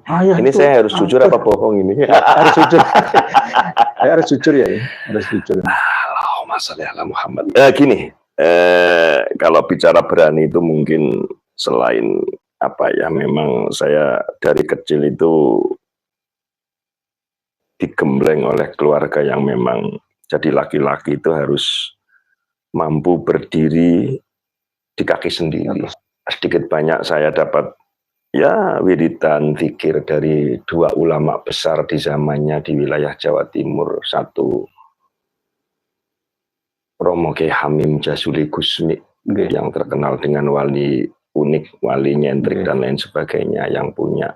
Ayah Ini itu saya harus jujur apa bohong ini? harus jujur. Harus jujur ya, harus jujur. Allahumma sholli ala Muhammad. Gini, kalau bicara berani itu mungkin selain apa ya, memang saya dari kecil itu digembleng oleh keluarga yang memang jadi laki-laki itu harus mampu berdiri di kaki sendiri. Sedikit banyak saya dapat ya wiridan zikir dari dua ulama besar di zamannya di wilayah Jawa Timur. Satu Romo Kiai Hamim Jazuli Gusmi yang terkenal dengan wali unik, wali nyentrik dan lain sebagainya, yang punya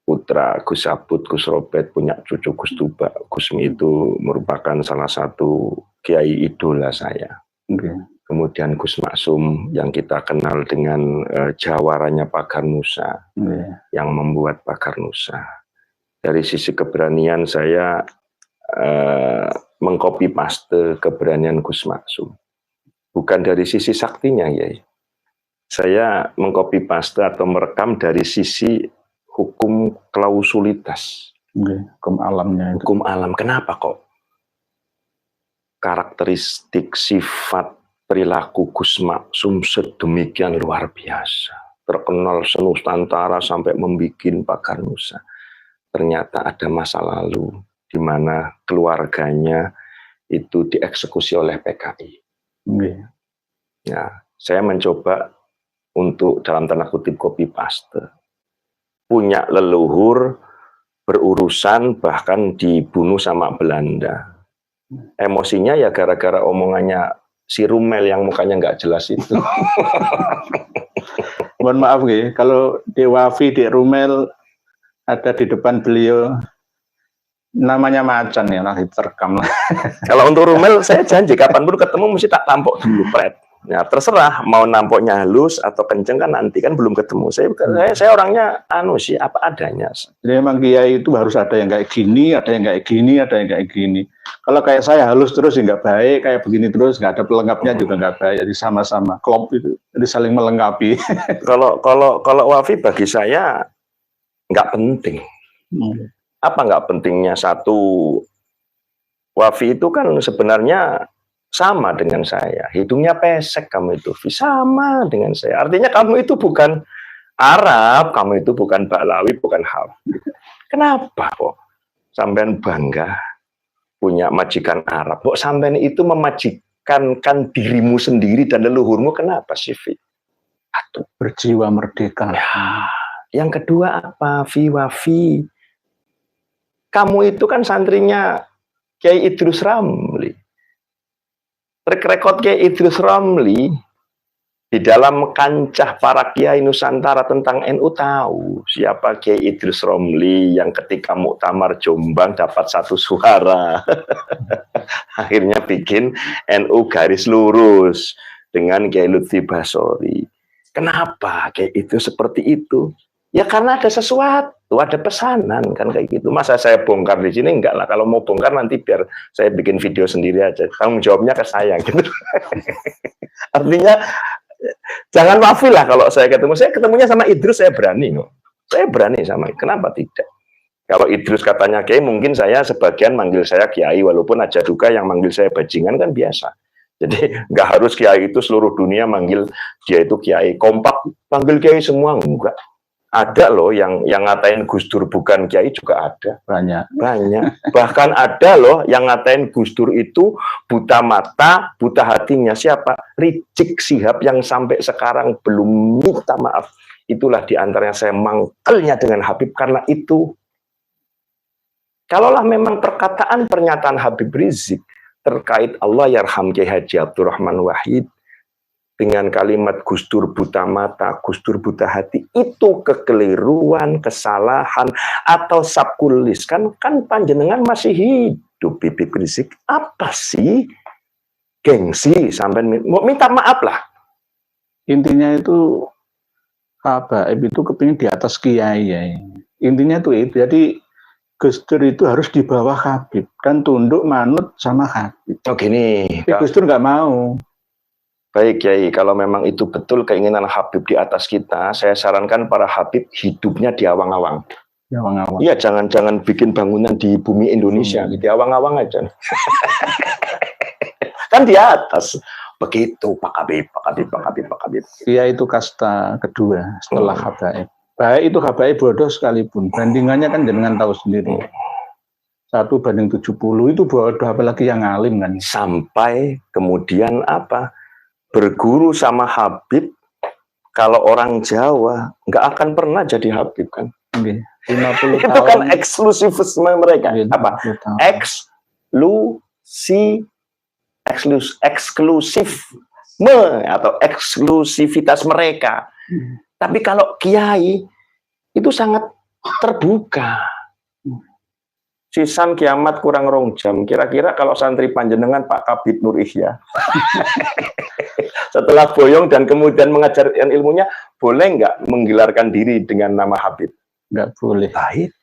putra Gus Abud, Gus Robet, punya cucu Gus Tuba. Gusmi itu merupakan salah satu kiai idola saya. Kemudian Gus Maksum yang kita kenal dengan jawarannya Pagar Nusa, yang membuat Pagar Nusa. Dari sisi keberanian saya mengcopy paste keberanian Gus Maksum. Bukan dari sisi saktinya, ya. Saya mengcopy paste atau merekam dari sisi hukum klausulitas. Hukum alamnya. Hukum alam. Kenapa kok karakteristik sifat perilaku Gus Maksum sedemikian luar biasa, terkenal senusantara sampai membuat Pagar Nusa? Ternyata ada masa lalu di mana keluarganya itu dieksekusi oleh PKI. Nah, saya mencoba untuk dalam tanda kutip copy paste. Punya leluhur berurusan bahkan dibunuh sama Belanda. Emosinya ya gara-gara omongannya si Rumel yang mukanya nggak jelas itu. Mohon maaf ya, kalau di Wafi, di Rumel ada di depan beliau, namanya macan ya, nanti terekam. Kalau untuk Rumel, saya janji kapanpun ketemu mesti tak tampok dulu, Pret. Ya terserah mau nampoknya halus atau kenceng kan nanti, kan belum ketemu. Saya orangnya sih apa adanya. Jadi memang kiai itu harus ada yang kayak gini, ada yang kayak gini, ada yang kayak gini. Kalau kayak saya halus terus ya nggak baik, kayak begini terus nggak ada pelengkapnya juga nggak baik. Jadi sama-sama klop itu, jadi saling melengkapi. Kalau Wafi bagi saya nggak penting. Apa nggak pentingnya? Satu, Wafi itu kan sebenarnya sama dengan saya, hidungnya pesek kamu itu, sama dengan saya. Artinya kamu itu bukan Arab, kamu itu bukan Balawi, bukan Hal. Kenapa kok sampean bangga punya majikan Arab? Kok sampean itu memajikankan dirimu sendiri dan leluhurmu? Kenapa sih, Vi? Satu, berjiwa merdeka. Ya. Yang kedua apa, Wafi? Kamu itu kan santrinya Kiai Idrus Ramli. Track record Kiai Idrus Ramli di dalam kancah para kiai Nusantara tentang NU tahu siapa Kiai Idrus Ramli yang ketika muktamar Jombang dapat 1 suara. Akhirnya bikin NU garis lurus dengan Kiai Lutfi Basori. Kenapa Kiai itu seperti itu? Ya karena ada sesuatu, ada pesanan kan kayak gitu. Masa saya bongkar di sini? Enggak lah. Kalau mau bongkar nanti biar saya bikin video sendiri aja. Tanggung jawabnya ke saya gitu. Artinya jangan Wafi lah kalau saya ketemu. Saya ketemunya sama Idrus saya berani kok. Saya berani sama. Kenapa tidak? Kalau Idrus katanya Kiai, mungkin saya sebagian manggil saya Kiai, walaupun aja juga yang manggil saya bajingan kan biasa. Jadi nggak harus Kiai itu seluruh dunia manggil dia itu Kiai. Kompak panggil Kiai semua, enggak. Ada loh yang ngatain Gus Dur bukan Kiai juga ada. Banyak. Bahkan ada loh yang ngatain Gus Dur itu buta mata, buta hatinya. Siapa? Rizik Sihab yang sampai sekarang belum minta maaf. Itulah diantaranya saya mangkelnya dengan Habib karena itu. Kalaulah memang perkataan pernyataan Habib Rizik terkait Allah yarham Kiai Haji Abdurrahman Wahid dengan kalimat Gus Dur buta mata, Gus Dur buta hati, itu kekeliruan, kesalahan, atau sabkulis. Kan panjenengan masih hidup, Habib Rizik. Apa sih? Gengsi, sampai minta maaf lah. Intinya itu, Habib itu kepingin di atas Kiai. Ya. Intinya itu. Jadi Gus Dur itu harus di bawah Habib dan tunduk manut sama Habib. Oh gini. Tapi Gus Dur nggak mau. Baik Kiai, kalau memang itu betul keinginan Habib di atas kita, saya sarankan para Habib hidupnya di awang-awang. Di awang-awang. Iya, jangan bikin bangunan di bumi Indonesia, di awang-awang aja. Kan di atas. Begitu Pak Habib. Iya, itu kasta kedua setelah habaib. Baik itu habaib bodoh sekalipun, bandingannya kan jenengan tahu sendiri. 1:70 itu bodoh, apalagi yang alim kan. Sampai kemudian apa? Berguru sama Habib, kalau orang Jawa nggak akan pernah jadi Habib kan? 50 itu tahun. Kan eksklusifisme mereka. Apa? Eksklusifisme atau eksklusivitas mereka. Tapi kalau Kiai itu sangat terbuka. Sisan kiamat kurang 2 jam. Kira-kira kalau santri panjenengan Pak Kabid Nur Ihya setelah boyong dan kemudian mengajarkan ilmunya, boleh nggak menggelarkan diri dengan nama Habib? Nggak boleh. Baik.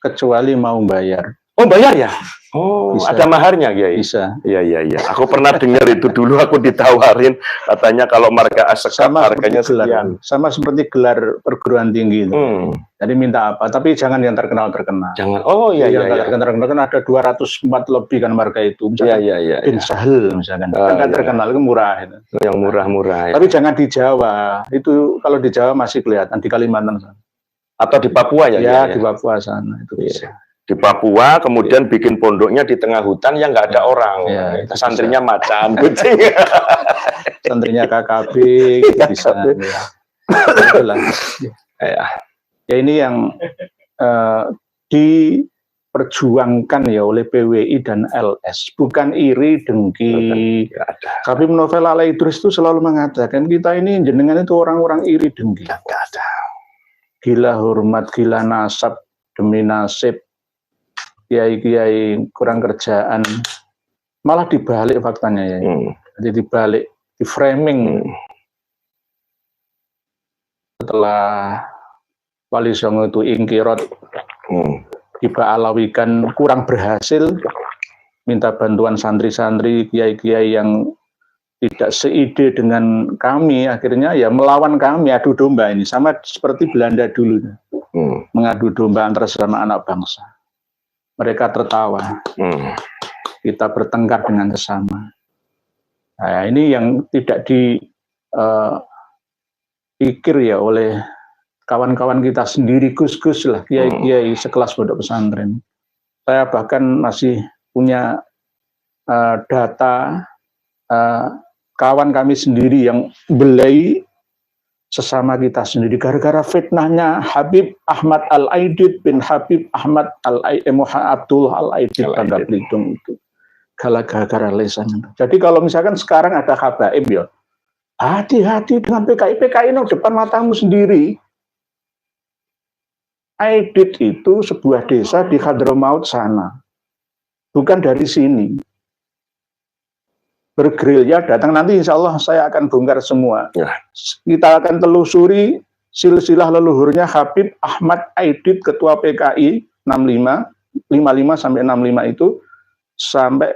Kecuali mau bayar. Oh, bayar ya? Oh, bisa. Ada maharnya, Kiai? Bisa. Iya. Aku pernah dengar itu dulu, aku ditawarin, katanya kalau marga asekap harganya sekian. Sama seperti gelar perguruan tinggi itu. Jadi minta apa? Tapi jangan yang terkenal. Jangan. Oh iya. Terkenal kan ada 204 lebih kan marga itu. Iya. Bin Sahel misalkan. Kan terkenal itu murah itu. Yang murah-murah. Tapi jangan di Jawa. Itu kalau di Jawa masih kelihatan, di Kalimantan sana. Atau di Papua ya? Ya, di Papua sana itu bisa. Di Papua, kemudian bikin pondoknya di tengah hutan yang nggak ada orang. Ya, santrinya macan, kucing. Santrinya KKB, bisa. Itulah. Ya ini yang diperjuangkan ya oleh PWI dan LS. Bukan iri, dengki. Habib Novel Al-Idrus itu selalu mengatakan, kita ini jenengan itu orang-orang iri, dengki. Nggak ada. Gila hormat, gila nasab, demi nasib. Kiai-kiai kurang kerjaan, malah dibalik faktanya ya. Jadi dibalik, di framing. Setelah Wali Songo itu ingkirot, Iba Alawikan kurang berhasil, minta bantuan santri-santri, kiai-kiai yang tidak seide dengan kami, akhirnya ya melawan kami, adu domba ini, sama seperti Belanda dulu, mengadu domba antara sesama anak bangsa. Mereka tertawa, kita bertengkar dengan sesama. Nah, ini yang tidak dipikir ya oleh kawan-kawan kita sendiri, gus-gus lah, kiai-kiai sekelas pondok pesantren. Saya bahkan masih punya data kawan kami sendiri yang belai sesama kita sendiri gara-gara fitnahnya Habib Ahmad Al-Aidid bin Habib Ahmad Abdul Al-Aidid Bangka Belitung itu gara-gara lesan. Jadi kalau misalkan sekarang ada habaib ya, hati-hati dengan PKI no depan matamu sendiri. Aidid itu sebuah desa di Hadramaut sana, bukan dari sini. Bergerilya datang, nanti insya Allah saya akan bongkar semua. Ya. Kita akan telusuri silsilah leluhurnya Habib Ahmad Aidid, ketua PKI 55 sampai 65 itu, sampai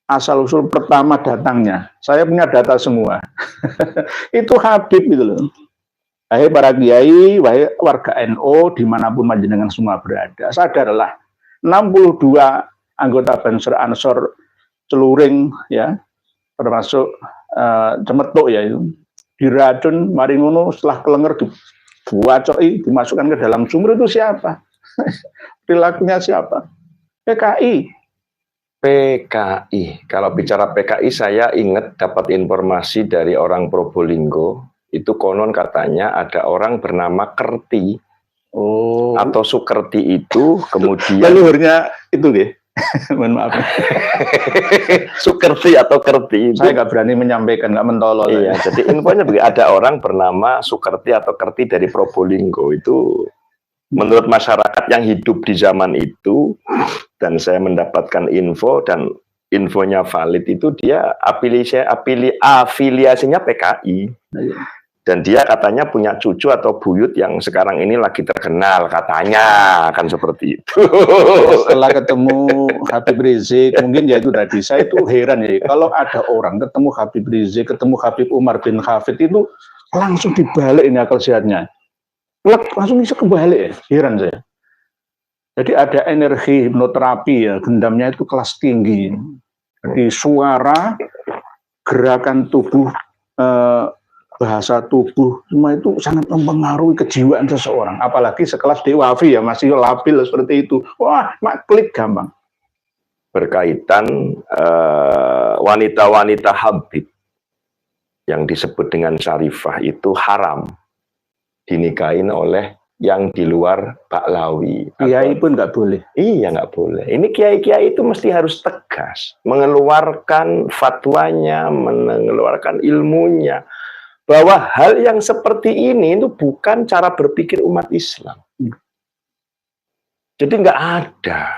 asal-usul pertama datangnya. Saya punya data semua. Itu Habib gitu loh. Wahai para kiai, wahai warga NU dimanapun panjenengan semua berada, sadarlah 62 anggota Bansur Ansor Celuring ya, termasuk Cemetuk ya, itu diracun mari ngono, setelah kelenger dibuacoi, dimasukkan ke dalam sumur. Itu siapa? Perilakunya siapa? PKI. Kalau bicara PKI, saya ingat dapat informasi dari orang Probolinggo, itu konon katanya ada orang bernama Kerti atau Sukerti itu, kemudian leluhurnya itu deh. Mohon maaf. Sukerti atau Kerti itu. Saya nggak berani menyampaikan, nggak mentolol. Iya, jadi infonya ada orang bernama Sukerti atau Kerti dari Probolinggo itu, menurut masyarakat yang hidup di zaman itu, dan saya mendapatkan info dan infonya valid, itu dia afiliasinya PKI. Dan dia katanya punya cucu atau buyut yang sekarang ini lagi terkenal, katanya kan seperti itu. Setelah ketemu Habib Rizik, mungkin ya itu tadi, saya itu heran ya, kalau ada orang ketemu Habib Rizik, ketemu Habib Umar bin Hafid itu langsung dibalik ini akal sehatnya. Langsung bisa kebalik ya, heran saya. Jadi ada energi hipnoterapi ya, gendamnya itu kelas tinggi. Jadi suara, gerakan tubuh, bahasa tubuh, semua itu sangat mempengaruhi kejiwaan seseorang. Apalagi sekelas Dewafi ya, masih labil seperti itu. Wah, klik gampang. Berkaitan wanita-wanita Habib yang disebut dengan Syarifah itu haram dinikahin oleh yang di luar Baklawi. Kiai pun nggak boleh. Iya, nggak boleh. Ini kiai-kiai itu mesti harus tegas, mengeluarkan fatwanya, mengeluarkan ilmunya, bahwa hal yang seperti ini itu bukan cara berpikir umat Islam. Jadi nggak ada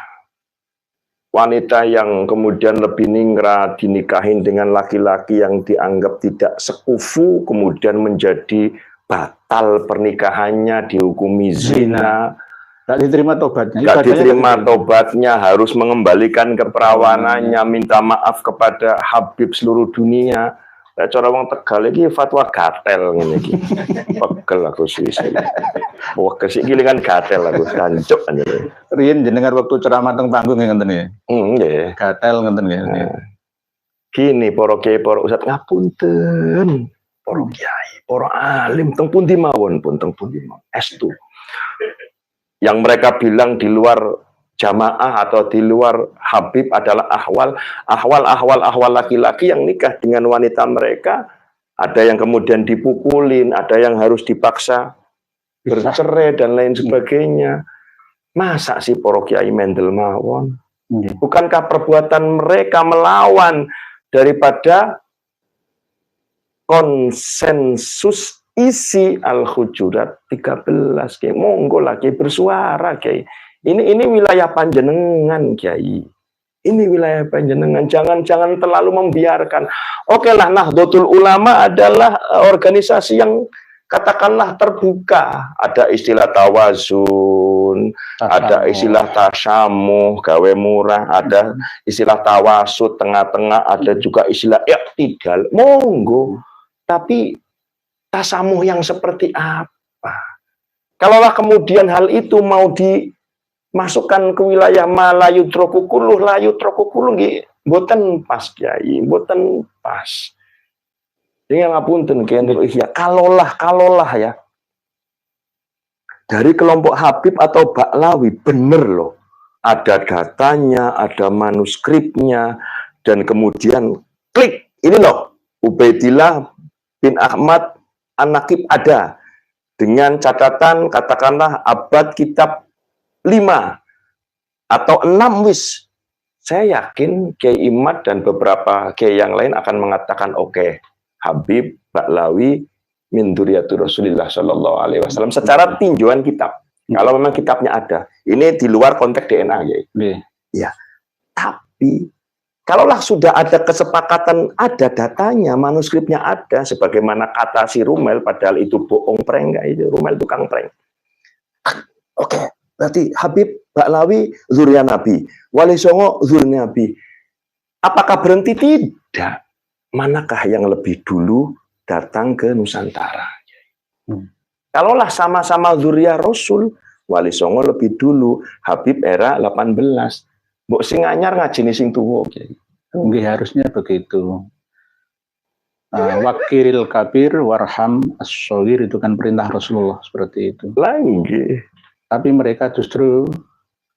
wanita yang kemudian lebih ningrat dinikahin dengan laki-laki yang dianggap tidak sekufu, kemudian menjadi batal pernikahannya, dihukumi zina. Nggak diterima tobatnya. Nggak diterima tobatnya, harus mengembalikan keperawanannya, minta maaf kepada Habib seluruh dunia. Cara wong Tegal iki fatwa gatel ngene iki. Pegel aku sih. Wah, kesik gilingan gatel aku kancuk anjene. Riyen jenengan waktu ceramah teng panggung ngenten nggih. Nggih. Gatel ngenten nggih. Gini para kiai, para ustaz, ngapunten. Para kiai, para alim teng pundi mawon pun teng pundi mawon. Estu. Yang mereka bilang di luar jamaah atau di luar Habib adalah ahwal laki-laki yang nikah dengan wanita mereka, ada yang kemudian dipukulin, ada yang harus dipaksa bercerai dan lain sebagainya. Masa sih para kiai mendel mawon? Bukankah perbuatan mereka melawan daripada konsensus isi Al-Hujurat 13? Kayak monggo lagi bersuara kayak ini wilayah panjenengan, Kiai. Ini wilayah panjenengan. Jangan terlalu membiarkan. Oke lah, Nahdlatul Ulama adalah organisasi yang katakanlah terbuka. Ada istilah tawazun, ada istilah tasamuh, gawe murah, ada istilah tawasud, tengah-tengah, ada juga istilah iktidal. Monggo. Tapi tasamuh yang seperti apa? Kalaulah kemudian hal itu mau dimasukkan ke wilayah malayu trokukuluh, layu trokukuluh, boten pas Kiai, boten pas. Jadi ngapunten ya, kalaulah ya dari kelompok Habib atau Baklawi bener loh, ada datanya, ada manuskripnya, dan kemudian klik ini loh, Ubaidillah bin Ahmad An-Naqib ada dengan catatan katakanlah abad kitab 5 atau 6 wis. Saya yakin Kiai Imad dan beberapa kiai yang lain akan mengatakan oke, Habib Baklawi min dzurriyyatir Rasulillah sallallahu alaihi wasallam secara tinjauan kitab. Kalau memang kitabnya ada. Ini di luar konteks DNA ya. Ya. Tapi kalaulah sudah ada kesepakatan, ada datanya, manuskripnya ada, sebagaimana kata si Rumel, padahal itu bohong prank, itu Rumel tukang prank. Oke, berarti Habib Baklawi zuriya Nabi, Wali Songo zuriya Nabi. Apakah berhenti? Tidak. Manakah yang lebih dulu datang ke Nusantara? Kalaulah sama-sama zuriya Rasul, Wali Songo lebih dulu, Habib era 18. Mbok sing anyar ngajini sing tuwa. Nggih, harusnya begitu. Wakiril kabir warham as-shaghir, itu kan perintah Rasulullah seperti itu. Lagi. Tapi mereka justru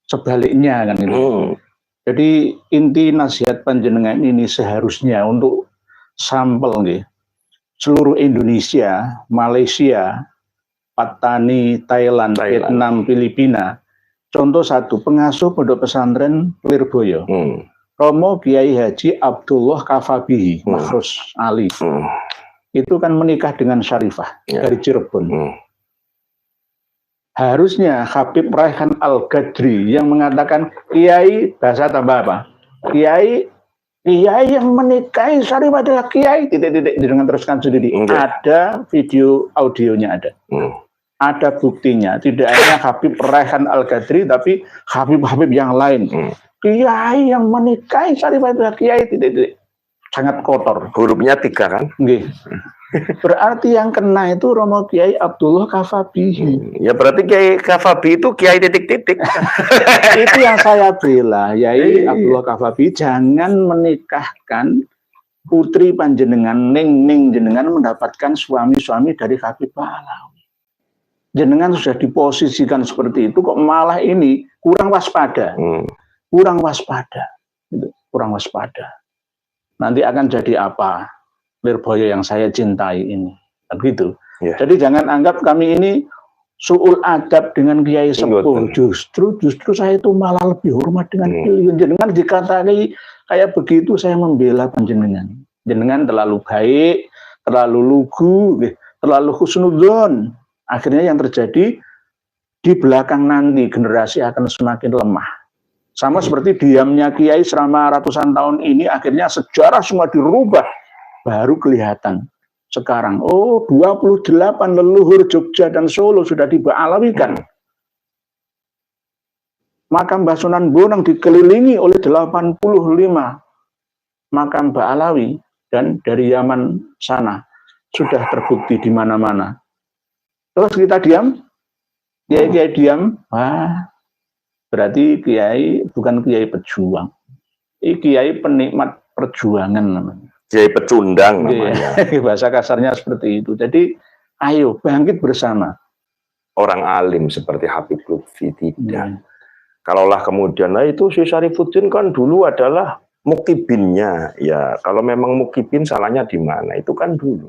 sebaliknya kan itu. Jadi inti nasihat panjenengan ini seharusnya untuk sampel nggih. Seluruh Indonesia, Malaysia, Patani, Thailand, Vietnam, Filipina. Contoh satu, pengasuh pondok pesantren Lirboyo. Romo Kiai Haji Abdullah Kafabihi, Makhrus Ali. Itu kan menikah dengan Syarifah dari Cirebon. Harusnya Habib Raihan Al-Gadri yang mengatakan, Kiai, bahasa tambah apa? Kiai Kiai yang menikahi Sarip adalah kiai titik-titik dengan teruskan sendiri. Ada video audionya ada. Ada buktinya, tidak hanya Habib Raihan Al-Ghadri tapi Habib-Habib yang lain. Kiai yang menikahi Sarip adalah kiai titik-titik. Sangat kotor. Hurufnya 3 kan? Nggih. Berarti yang kena itu Romo Kiai Abdullah Kafabihi. Ya berarti Kiai Kafabi itu kiai titik-titik. Itu yang saya bela, Kiai Abdullah Kafabi, jangan menikahkan putri panjenengan ning jenengan mendapatkan suami-suami dari Habib Ba'alawi. Jenengan sudah diposisikan seperti itu kok malah ini kurang waspada. Kurang waspada. Kurang waspada. Nanti akan jadi apa? Lirboyo yang saya cintai ini, begitu. Ya. Jadi jangan anggap kami ini suul adab dengan Kiai Sepuh. Justru saya itu malah lebih hormat dengan beliau. Jenengan dikatakan kayak begitu saya membela panjenengan. Jenengan terlalu baik, terlalu lugu, terlalu husnudzon. Akhirnya yang terjadi di belakang nanti generasi akan semakin lemah. Sama seperti diamnya Kiai selama ratusan tahun ini, akhirnya sejarah semua dirubah. Baru kelihatan sekarang, oh 28 leluhur Jogja dan Solo sudah diba'alawikan. Makam Mbah Sunan Bonang dikelilingi oleh 85 makam Ba'alawi dan dari Yaman sana sudah terbukti di mana-mana. Terus kita diam, Kiai diam, wah berarti Kiai bukan Kiai pejuang, ini Kiai penikmat perjuangan namanya. Kiai pecundang namanya. Bahasa kasarnya seperti itu. Jadi ayo bangkit bersama. Orang alim seperti Habib Lutfi tidak. Kalaulah kemudian, nah itu si Syarifuddin kan dulu adalah mukibinnya. Ya kalau memang mukibin salahnya di mana? Itu kan dulu.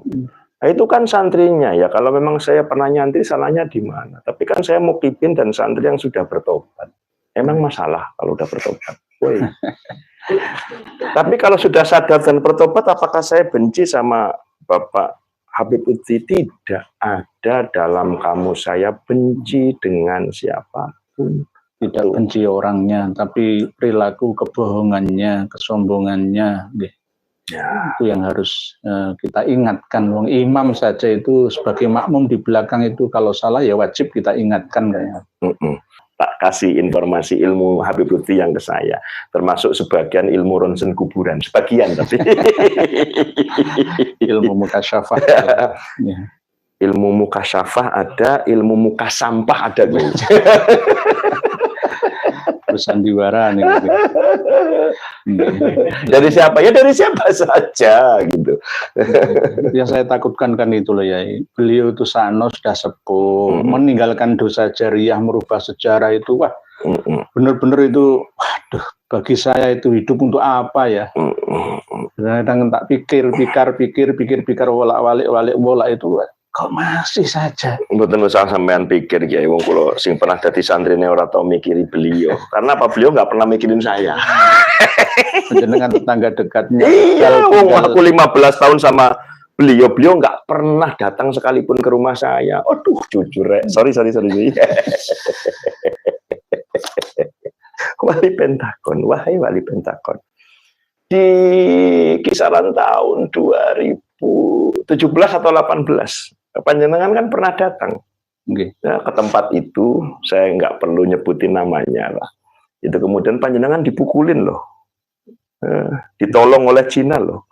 Nah itu kan santrinya. Ya kalau memang saya pernah nyantri salahnya di mana? Tapi kan saya mukibin dan santri yang sudah bertobat. Emang masalah kalau udah bertobat? Woi. Tapi kalau sudah sadar dan bertobat, apakah saya benci sama Bapak Habib Lutfi? Tidak ada dalam kamus saya benci dengan siapapun. Tidak benci orangnya, tapi perilaku kebohongannya, kesombongannya, ya. Itu yang harus kita ingatkan. Wong imam saja itu sebagai makmum di belakang itu kalau salah ya wajib kita ingatkan kayaknya. Tak kasih informasi ilmu Habib Lutfi yang ke saya, termasuk sebagian ilmu ronsen kuburan, sebagian tapi ilmu mukasyafah. Ya. Ilmu mukasyafah ada, ilmu muka sampah ada. Sandiwara nih. Dari siapa? Ya dari siapa saja gitu. Yang saya takutkan kan itu loh ya. Beliau itu sano sudah sepuh, meninggalkan dosa jariah, merubah sejarah itu wah. Bener-bener itu waduh, bagi saya itu hidup untuk apa ya? Kadang tak pikir wolak itu kok masih saja. Mboten usah sampean pikir Kiai wong kula sing pernah dadi santrine ora tau mikiri beliau. Karena apa beliau nggak pernah mikirin saya. Dengan tetangga dekatnya. Iya, wong aku 15 tahun sama beliau nggak pernah datang sekalipun ke rumah saya. Aduh, jujur sorry. Wali Pentakon, wahai Wali Pentakon. Di kisaran tahun 2017 atau 18. Panjenengan kan pernah datang nah, ke tempat itu, saya nggak perlu nyebutin namanya lah. Itu kemudian panjenengan dipukulin loh, ditolong oleh Cina loh,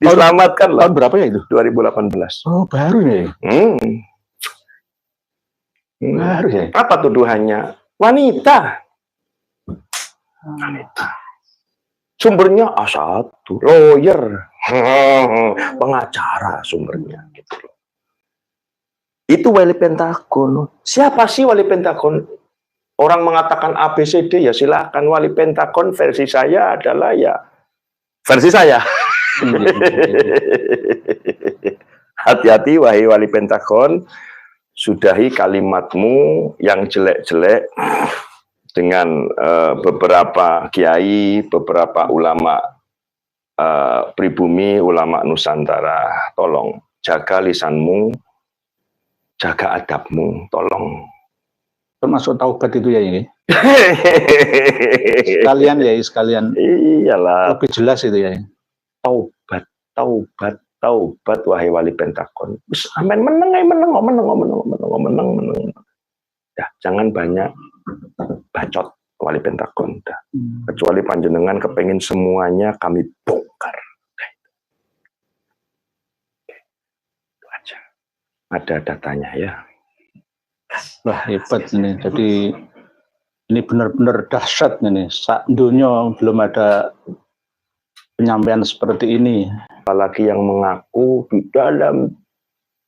diselamatkan loh. Tahun berapa ya itu? 2018. Oh baru ya? Baru ya? Apa tuduhannya? Wanita. Sumbernya A1, lawyer, pengacara sumbernya gitu. Itu Wali Pentakon. Siapa sih Wali Pentakon? Orang mengatakan ABCD ya silakan. Wali Pentakon versi saya adalah ya versi saya. Hati-hati wahai Wali Pentakon, sudahi kalimatmu yang jelek-jelek dengan beberapa kiai, beberapa ulama pribumi, ulama Nusantara. Tolong jaga lisanmu, jaga adabmu, tolong. Termasuk taubat itu ya ini. Sekalian ya, sekalian. Iyalah. Lebih jelas itu ya. Taubat, taubat, taubat, wahai wali Pentagon. Amin, meneng. Ya, jangan banyak bacot wali Pentagon. Kecuali panjenengan kepengen semuanya kami bongkar. Itu aja. Ada datanya ya. Wah, hebat ini. Jadi ini benar-benar dahsyat ini. Sak dunia belum ada penyampaian seperti ini. Apalagi yang mengaku di dalam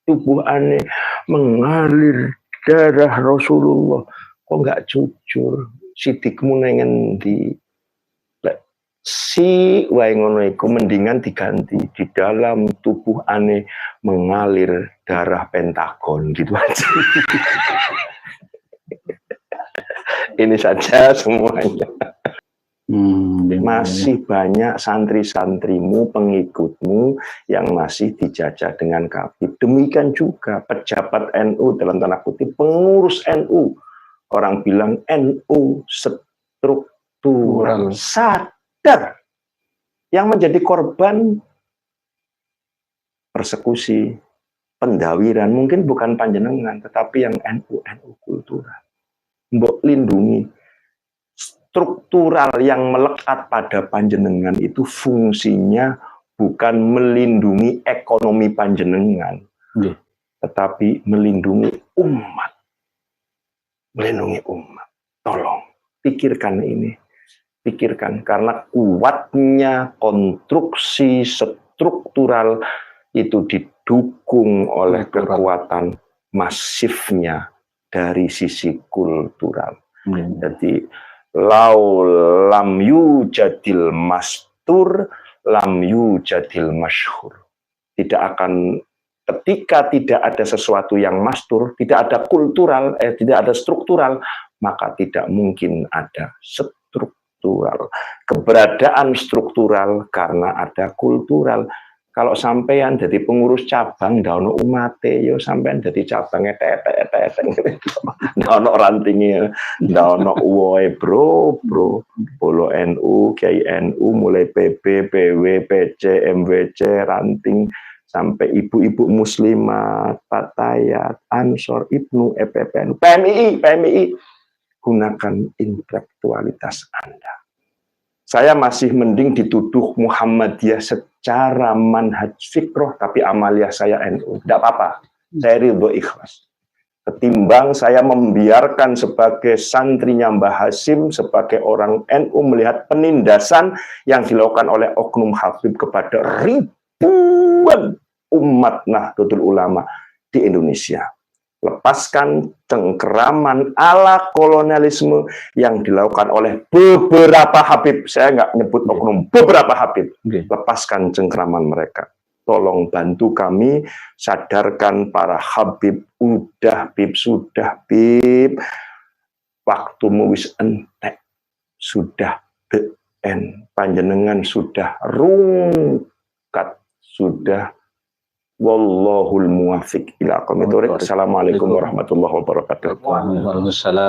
tubuh aneh mengalir darah Rasulullah. Kok nggak jujur? Sidikmu nengen di si wae ngono iku mendingan diganti di dalam tubuh aneh mengalir darah Pentagon gitu aja. Ini saja semuanya. Masih banyak santri-santrimu, pengikutmu yang masih dijajah dengan kafir. Demikian juga pejabat NU dalam tanda kutip, pengurus NU. Orang bilang NU struktural. Sadar yang menjadi korban persekusi, pendawiran mungkin bukan panjenengan, tetapi yang NU kultural. Mbok lindungi struktural yang melekat pada panjenengan itu fungsinya bukan melindungi ekonomi panjenengan, tetapi melindungi umat. Melindungi umat. Tolong pikirkan ini. Pikirkan, karena kuatnya konstruksi struktural itu didukung oleh kekuatan masifnya dari sisi kultural. Jadi lau lam yujadil mastur lam yujadil masyhur. Tidak akan, ketika tidak ada sesuatu yang mastur, tidak ada kultural, tidak ada struktural, maka tidak mungkin ada struktural. Keberadaan struktural karena ada kultural. Kalau sampean jadi pengurus cabang, ndak ono umate, yo sampean jadi cabangnya tetek, ndak ono rantingnya, ndak ono uwoe bro, polo NU, Kiai NU, mulai PB, PW, PC, MWC, ranting, sampai ibu-ibu muslimat, Patayat, Ansor, Ibnu, EPPN, PMI. Gunakan intelektualitas Anda. Saya masih mending dituduh Muhammadiyah secara manhaj fikroh, tapi amaliyah saya NU. Tidak apa-apa, saya ridho ikhlas. Ketimbang saya membiarkan sebagai santrinya Mbah Hasim, sebagai orang NU melihat penindasan yang dilakukan oleh Oknum Habib kepada ribuan umat Nahdlatul Ulama di Indonesia. Lepaskan cengkeraman ala kolonialisme yang dilakukan oleh beberapa Habib. Saya nggak nyebut oknum, beberapa Habib. Lepaskan cengkeraman mereka. Tolong bantu kami, sadarkan para Habib. Udah Bib. Waktumu wis entek. Sudah BN. Panjenengan sudah rungkat. Sudah. Wallahul muwaffiq ila aqwamit thoriq. Assalamualaikum warahmatullahi wabarakatuh. Waalaikumsalam.